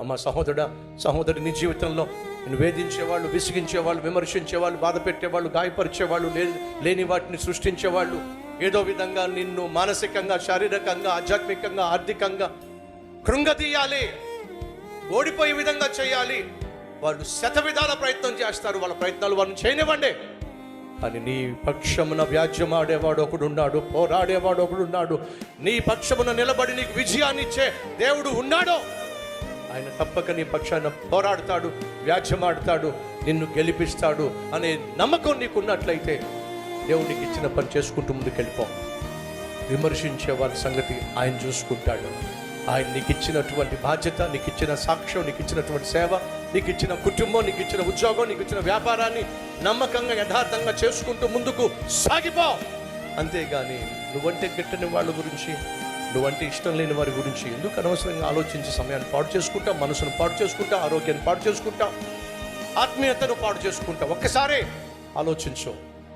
మా సహోదరి నీ జీవితంలో నేను వేధించేవాళ్ళు, విసిగించేవాళ్ళు, విమర్శించేవాళ్ళు, బాధ పెట్టేవాళ్ళు, గాయపరిచేవాళ్ళు, లేని వాటిని సృష్టించేవాళ్ళు, ఏదో విధంగా నిన్ను మానసికంగా, శారీరకంగా, ఆధ్యాత్మికంగా, ఆర్థికంగా కృంగతీయాలి, ఓడిపోయే విధంగా చేయాలి. వాళ్ళు శతవిధాల ప్రయత్నం చేస్తారు. వాళ్ళ ప్రయత్నాలు వాళ్ళని చేయనివ్వండి. కానీ నీ పక్షమున వ్యాజ్యమాడేవాడు ఒకడున్నాడు, పోరాడేవాడు ఒకడున్నాడు, నీ పక్షమున నిలబడి నీకు విజయాన్ని ఇచ్చే దేవుడు ఉన్నాడు. ఆయన తప్పక నీ పక్షాన పోరాడతాడు, వ్యాజ్యమాడతాడు, నిన్ను గెలిపిస్తాడు అనే నమ్మకం నీకున్నట్లయితే దేవునికి ఇచ్చిన పని చేసుకుంటూ ముందుకెళ్ళిపో. విమర్శించే వారి సంగతి ఆయన చూసుకుంటాడు. ఆయన నీకు ఇచ్చినటువంటి బాధ్యత, నీకు ఇచ్చిన సాక్ష్యం, నీకు ఇచ్చినటువంటి సేవ, నీకు ఇచ్చిన కుటుంబం, నీకు ఇచ్చిన ఉద్యోగం, నీకు ఇచ్చిన వ్యాపారాన్ని నమ్మకంగా యథార్థంగా చేసుకుంటూ ముందుకు సాగిపో. అంతేగాని నువ్వంటే గిట్టని వాళ్ళ గురించి, నువ్వంటే ఇష్టం లేని వారి గురించి ఎందుకు అనవసరంగా ఆలోచించి సమయాన్ని పాడు చేసుకుంటా, మనసును పాడు చేసుకుంటా, ఆరోగ్యాన్ని పాడు చేసుకుంటా, ఆత్మీయతను పాడు చేసుకుంటా. ఒక్కసారి ఆలోచించు.